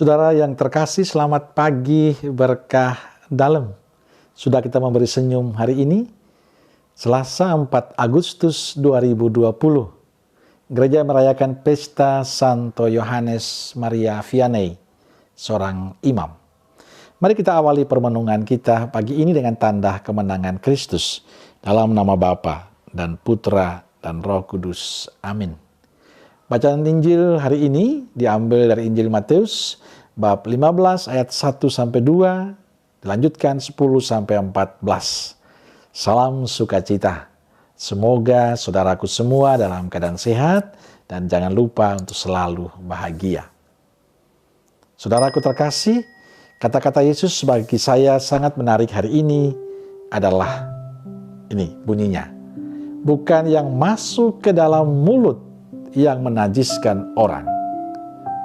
Saudara yang terkasih, selamat pagi berkah dalam. Sudah kita memberi senyum hari ini, Selasa 4 Agustus 2020. Gereja merayakan pesta Santo Yohanes Maria Vianney, seorang imam. Mari kita awali permenungan kita pagi ini dengan tanda kemenangan Kristus. Dalam nama Bapa dan Putra dan Roh Kudus. Amin. Bacaan Injil hari ini diambil dari Injil Matius bab 15 ayat 1-2, dilanjutkan 10-14. Salam sukacita. Semoga saudaraku semua dalam keadaan sehat dan jangan lupa untuk selalu bahagia. Saudaraku terkasih, kata-kata Yesus bagi saya sangat menarik hari ini adalah ini bunyinya. Bukan yang masuk ke dalam mulut yang menajiskan orang,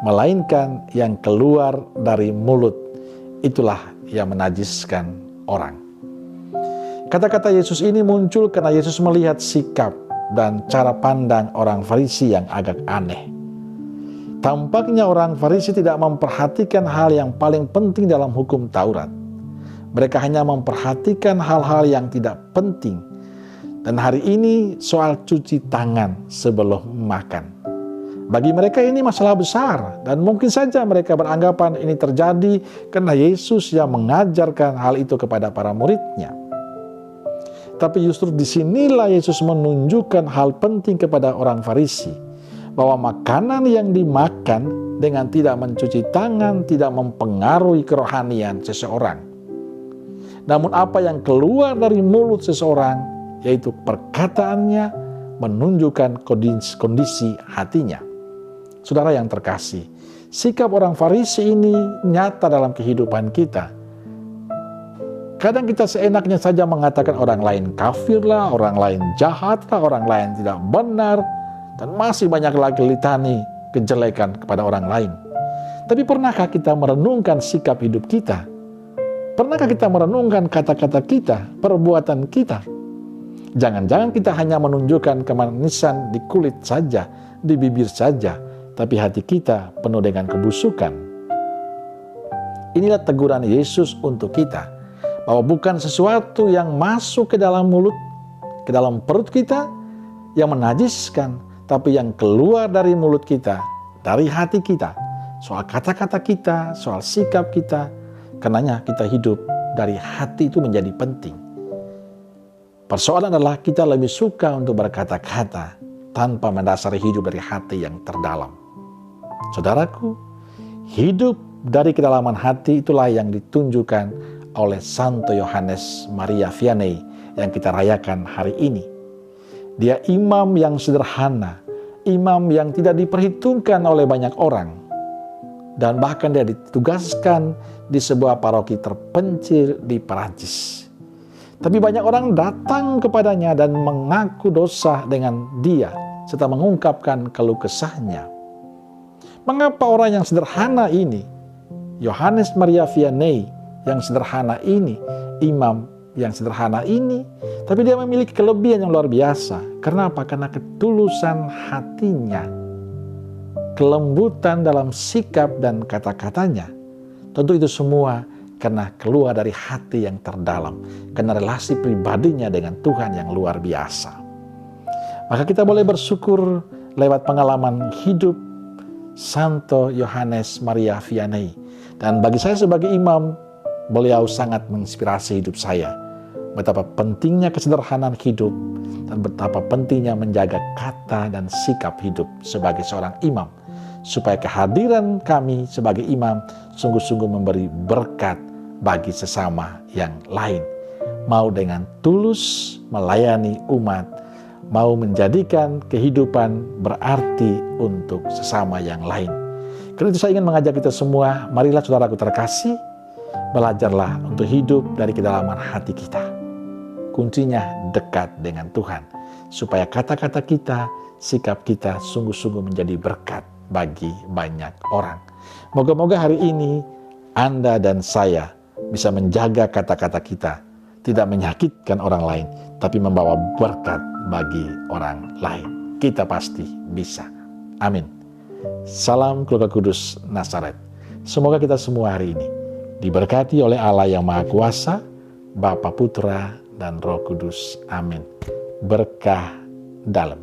melainkan yang keluar dari mulut, itulah yang menajiskan orang. Kata-kata Yesus ini muncul karena Yesus melihat sikap dan cara pandang orang Farisi yang agak aneh. Tampaknya orang Farisi tidak memperhatikan hal yang paling penting dalam hukum Taurat. Mereka hanya memperhatikan hal-hal yang tidak penting. Dan hari ini soal cuci tangan sebelum makan. Bagi mereka ini masalah besar dan mungkin saja mereka beranggapan ini terjadi karena Yesus yang mengajarkan hal itu kepada para muridnya. Tapi justru disinilah Yesus menunjukkan hal penting kepada orang Farisi. Bahwa makanan yang dimakan dengan tidak mencuci tangan tidak mempengaruhi kerohanian seseorang. Namun apa yang keluar dari mulut seseorang, yaitu perkataannya, menunjukkan kondisi hatinya. Saudara yang terkasih, sikap orang Farisi ini nyata dalam kehidupan kita. Kadang kita seenaknya saja mengatakan orang lain kafirlah, orang lain jahatlah, orang lain tidak benar, dan masih banyak lagi litani kejelekan kepada orang lain. Tapi pernahkah kita merenungkan sikap hidup kita? Pernahkah kita merenungkan kata-kata kita, perbuatan kita? Jangan-jangan kita hanya menunjukkan kemanisan di kulit saja, di bibir saja, tapi hati kita penuh dengan kebusukan. Inilah teguran Yesus untuk kita, bahwa bukan sesuatu yang masuk ke dalam mulut, ke dalam perut kita, yang menajiskan, tapi yang keluar dari mulut kita, dari hati kita, soal kata-kata kita, soal sikap kita. Karenanya kita hidup dari hati itu menjadi penting. Persoalan adalah kita lebih suka untuk berkata-kata tanpa mendasari hidup dari hati yang terdalam. Saudaraku, hidup dari kedalaman hati itulah yang ditunjukkan oleh Santo Yohanes Maria Vianney yang kita rayakan hari ini. Dia imam yang sederhana, imam yang tidak diperhitungkan oleh banyak orang. Dan bahkan dia ditugaskan di sebuah paroki terpencil di Perancis. Tapi banyak orang datang kepadanya dan mengaku dosa dengan dia, serta mengungkapkan keluh kesahnya. Mengapa orang yang sederhana ini, Yohanes Maria Vianney yang sederhana ini, imam yang sederhana ini, tapi dia memiliki kelebihan yang luar biasa. Kenapa? Karena ketulusan hatinya, kelembutan dalam sikap dan kata-katanya. Tentu itu semua karena keluar dari hati yang terdalam, karena relasi pribadinya dengan Tuhan yang luar biasa. Maka kita boleh bersyukur lewat pengalaman hidup Santo Yohanes Maria Vianney. Dan bagi saya sebagai imam, beliau sangat menginspirasi hidup saya. Betapa pentingnya kesederhanaan hidup dan betapa pentingnya menjaga kata dan sikap hidup sebagai seorang imam. Supaya kehadiran kami sebagai imam sungguh-sungguh memberi berkat bagi sesama yang lain. Mau dengan tulus melayani umat, mau menjadikan kehidupan berarti untuk sesama yang lain. Karena itu saya ingin mengajak kita semua, marilah saudaraku terkasih, belajarlah untuk hidup dari kedalaman hati kita. Kuncinya dekat dengan Tuhan, supaya kata-kata kita, sikap kita sungguh-sungguh menjadi berkat bagi banyak orang. Moga-moga hari ini Anda dan saya bisa menjaga kata-kata kita, tidak menyakitkan orang lain, tapi membawa berkat bagi orang lain. Kita pasti bisa. Amin. Salam Keluarga Kudus Nazaret. Semoga kita semua hari ini diberkati oleh Allah yang Maha Kuasa, Bapa, Putra, dan Roh Kudus. Amin. Berkah dalam.